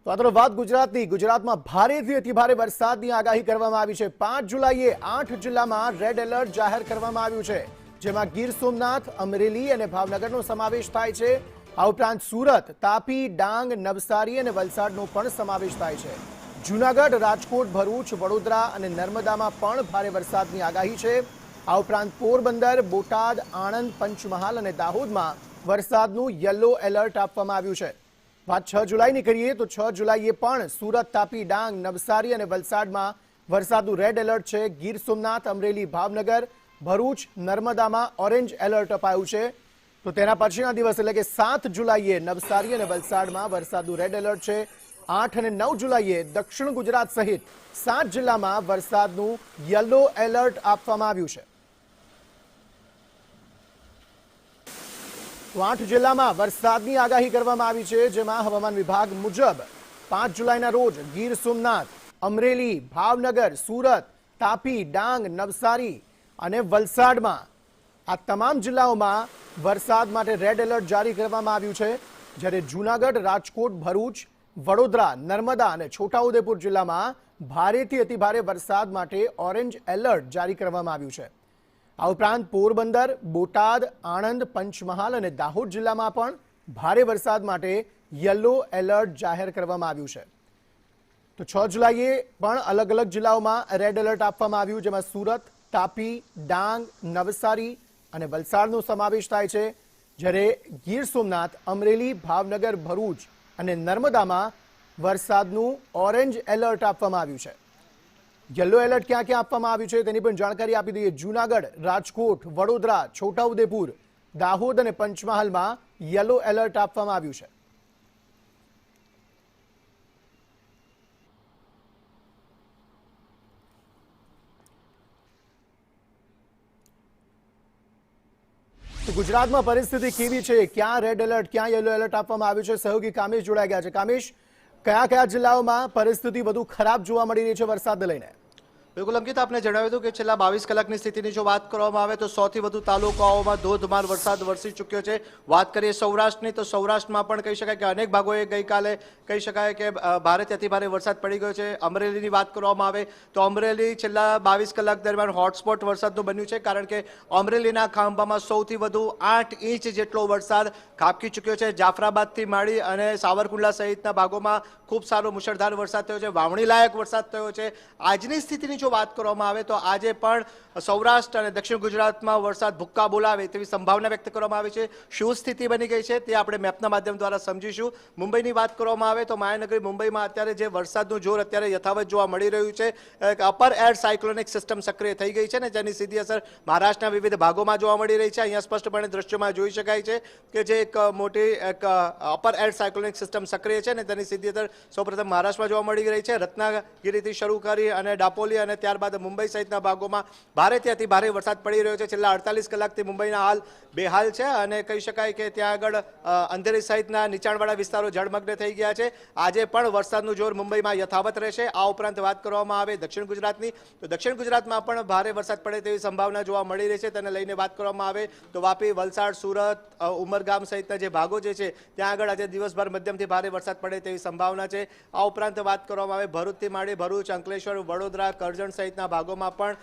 તો આ તરફ વાત ગુજરાતની. ગુજરાતમાં ભારેથી અતિભારે વરસાદની આગાહી કરવામાં આવી છે. 5 જુલાઈએ 8 જિલ્લામાં રેડ એલર્ટ જાહેર કરવામાં આવ્યું છે, જેમાં ગીર સોમનાથ, અમરેલી અને ભાવનગરનો સમાવેશ થાય છે. આ ઉપરાંત સુરત, તાપી, ડાંગ, નવસારી અને વલસાડનો પણ સમાવેશ થાય છે. જૂનાગઢ, રાજકોટ, ભરૂચ, વડોદરા અને નર્મદામાં પણ ભારે વરસાદની આગાહી છે. આ ઉપરાંત પોરબંદર, બોટાદ, આણંદ, પંચમહાલ અને દાહોદમાં વરસાદનું યલો એલર્ટ આપવામાં આવ્યું છે. વાત 6 જુલાઈની કરીએ તો 6 જુલાઈએ પણ સુરત, તાપી, ડાંગ, નવસારી અને વલસાડમાં વરસાદનું રેડ એલર્ટ છે. ગીર સોમનાથ, અમરેલી, ભાવનગર, ભરૂચ, નર્મદામાં ઓરેન્જ એલર્ટ અપાયું છે. તો તેના પછીના દિવસ એટલે કે 7 જુલાઈએ નવસારી અને વલસાડમાં વરસાદનું રેડ એલર્ટ છે. 8 અને 9 જુલાઈએ દક્ષિણ ગુજરાત સહિત 7 જિલ્લામાં વરસાદનું યલો એલર્ટ આપવામાં આવ્યું છે. 8 જિલ્લામાં વરસાદની આગાહી કરવામાં આવી છે, જેમાં હવામાન વિભાગ મુજબ 5 જુલાઈના રોજ ગીર સોમનાથ, અમરેલી, ભાવનગર, સુરત, તાપી, ડાંગ, નવસારી અને વલસાડમાં આ તમામ જિલ્લાઓમાં વરસાદ માટે રેડ એલર્ટ જારી કરવામાં આવ્યું છે. જ્યારે જૂનાગઢ, રાજકોટ, ભરૂચ, વડોદરા, નર્મદા અને છોટાઉદેપુર જિલ્લામાં ભારેથી અતિભારે વરસાદ માટે ઓરેન્જ એલર્ટ જારી કરવામાં આવ્યું છે. આ ઉપરાંત પોરબંદર, બોટાદ, આણંદ, પંચમહાલ અને દાહોદ જિલ્લામાં પણ ભારે વરસાદ માટે યલો એલર્ટ જાહેર કરવામાં આવ્યું છે. તો 6 જુલાઈએ પણ અલગ અલગ જિલ્લાઓમાં રેડ એલર્ટ આપવામાં આવ્યું, જેમાં સુરત, તાપી, ડાંગ, નવસારી અને વલસાડનો સમાવેશ થાય છે. જ્યારે ગીર સોમનાથ, અમરેલી, ભાવનગર, ભરૂચ અને નર્મદામાં વરસાદનું ઓરેન્જ એલર્ટ આપવામાં આવ્યું છે. યલો એલર્ટ ક્યાં ક્યાં આપવામાં આવ્યું છે તેની પણ જાણકારી આપી દઈએ. જૂનાગઢ, રાજકોટ, વડોદરા, છોટાઉદેપુર, દાહોદ અને પંચમહાલમાં યલો એલર્ટ આપવામાં આવ્યું છે. તો ગુજરાતમાં પરિસ્થિતિ કેવી છે, ક્યાં રેડ એલર્ટ, ક્યાં યલો એલર્ટ આપવામાં આવ્યું છે? સહયોગી કામેશ જોડાઈ ગયા છે. કામેશ, કયા કયા જિલ્લાઓમાં પરિસ્થિતિ વધુ ખરાબ જોવા મળી રહી છે વરસાદને લઈને? બિલકુલ અંકિત, આપને જણાવ્યું હતું કે છેલ્લા 22 કલાકની સ્થિતિની જો વાત કરવામાં આવે તો 100થી વધુ તાલુકાઓમાં ધોધમાર વરસાદ વરસી ચૂક્યો છે. વાત કરીએ સૌરાષ્ટ્રની તો સૌરાષ્ટ્રમાં પણ કહી શકાય કે અનેક ભાગોએ ગઈકાલે કહી શકાય કે ભારેથી અતિભારે વરસાદ પડી ગયો છે. અમરેલીની વાત કરવામાં આવે તો અમરેલી છેલ્લા 22 કલાક દરમિયાન હોટસ્પોટ વરસાદનું બન્યું છે, કારણ કે અમરેલીના ખાંભામાં સૌથી વધુ 8 ઇંચ જેટલો વરસાદ ખાબકી ચૂક્યો છે. જાફરાબાદથી માંડી અને સાવરકુંડલા સહિતના ભાગોમાં ખૂબ સારો મુશળધાર વરસાદ થયો છે, વાવણી લાયક વરસાદ થયો છે. આજની સ્થિતિની જો વાત કરવામાં આવે તો આજે પણ સૌરાષ્ટ્ર અને દક્ષિણ ગુજરાતમાં વરસાદ ભૂક્કા બોલાવે તેવી સંભાવના વ્યક્ત કરવામાં આવી છે. શું સ્થિતિ બની ગઈ છે તે આપણે મેપના માધ્યમ દ્વારા સમજીશું. મુંબઈની વાત કરવામાં આવે તો માયાનગરી મુંબઈમાં અત્યારે જે વરસાદનું જોર અત્યારે યથાવત જોવા મળી રહ્યું છે. અપર એર સાયક્લોનિક સિસ્ટમ સક્રિય થઈ ગઈ છે ને જેની સીધી અસર મહારાષ્ટ્રના વિવિધ ભાગોમાં જોવા મળી રહી છે. અહીંયા સ્પષ્ટપણે દ્રશ્યોમાં જોઈ શકાય છે કે જે એક મોટી અપર એર સાયક્લોનિક સિસ્ટમ સક્રિય છે ને તેની સીધી અસર સૌપ્રથમ મહારાષ્ટ્રમાં જોવા મળી રહી છે. રત્નાગીરીથી શરૂ કરી અને ડાપોલી અને ત્યારબાદ મુંબઈ સહિતના ભાગોમાં ભારેથી અતિ ભારે વરસાદ પડી રહ્યો છે. છેલ્લા 48 કલાકથી મુંબઈના હાલ બેહાલ છે અને કહી શકાય કે ત્યાં આગળ અંધેરી સહિતના નીચાણવાળા વિસ્તારો જળમગ્ન થઈ ગયા છે. આજે પણ વરસાદનું જોર મુંબઈમાં યથાવત રહેશે. આ ઉપરાંત વાત કરવામાં આવે દક્ષિણ ગુજરાતની તો દક્ષિણ ગુજરાતમાં પણ ભારે વરસાદ પડે તેવી સંભાવના જોવા મળી રહી છે. તેને લઈને વાત કરવામાં આવે તો વાપી, વલસાડ, સુરત, ઉમરગામ સહિતના જે ભાગો જે છે ત્યાં આગળ આજે દિવસભર મધ્યમથી ભારે વરસાદ પડે તેવી સંભાવના છે. આ ઉપરાંત વાત કરવામાં આવે ભરૂચથી માંડી ભરૂચ, અંકલેશ્વર, વડોદરા, કરજણ સહિતના ભાગોમાં પણ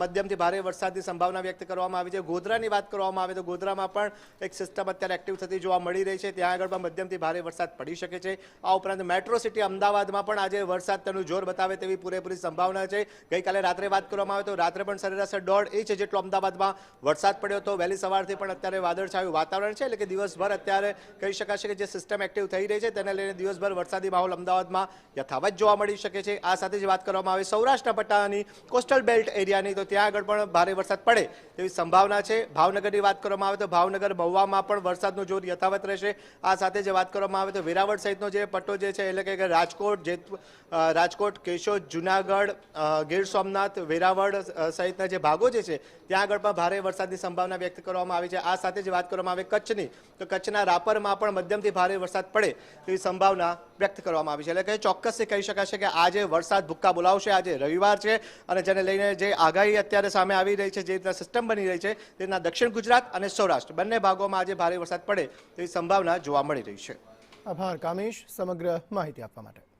મધ્યમથી ભારે વરસાદની સંભાવના વ્યક્ત કરવામાં આવી છે. ગોધરાની વાત કરવામાં આવે તો ગોધરામાં પણ એક સિસ્ટમ અત્યારે એક્ટિવ થતી જોવા મળી રહી છે. ત્યાં આગળ પણ મધ્યમથી ભારે વરસાદ પડી શકે છે. આ ઉપરાંત મેટ્રો સિટી અમદાવાદમાં પણ આજે વરસાદ તેનું જોર બતાવે તેવી પૂરેપૂરી સંભાવના છે. ગઈકાલે રાત્રે વાત કરવામાં આવે તો રાત્રે પણ સરેરાશ 1.5 ઇંચ જેટલો અમદાવાદમાં વરસાદ પડ્યો હતો. વહેલી સવારથી પણ અત્યારે વાદળછાયું વાતાવરણ છે, એટલે કે દિવસભર અત્યારે કહી શકાશે કે જે સિસ્ટમ એક્ટિવ થઈ રહી છે તેને લઈને દિવસભર વરસાદી માહોલ અમદાવાદમાં યથાવત જોવા મળી શકે છે. આ સાથે જ વાત કરવામાં આવે સૌરાષ્ટ્રના પટ્ટાની કોસ્ટલ બેલ્ટ એરિયાની તો ત્યાં આગળ પણ ભારે વરસાદ પડે તેવી સંભાવના છે. ભાવનગરની વાત કરવામાં આવે તો ભાવનગર, મહુવામાં પણ વરસાદનું જોર યથાવત રહેશે. આ સાથે જે વાત કરવામાં આવે તો વેરાવળ સહિતનો જે પટ્ટો જે છે એટલે કે રાજકોટ, કેશોદ, જૂનાગઢ, ગીર સોમનાથ, વેરાવળ સહિતના જે ભાગો જે છે ત્યાં આગળ પણ ભારે વરસાદની સંભાવના વ્યક્ત કરવામાં આવી છે. આ સાથે જ વાત કરવામાં આવે કચ્છની તો કચ્છના રાપરમાં પણ મધ્યમથી ભારે વરસાદ પડે તેવી સંભાવના વ્યક્ત કરવામાં આવી છે. એટલે કે ચોક્કસથી કહી શકાશે કે આજે વરસાદ ભૂક્કા બોલાવશે. આજે રવિવાર છે અને જેને લઈને જે આગાહી અત્યારે સામે આવી રહી છે, જે રીતના સિસ્ટમ બની રહી છે તેના દક્ષિણ ગુજરાત અને સૌરાષ્ટ્ર બંને ભાગોમાં આજે ભારે વરસાદ પડે તેવી સંભાવના જોવા મળી રહી છે. આભાર કામેશ સમગ્ર માહિતી આપવા માટે.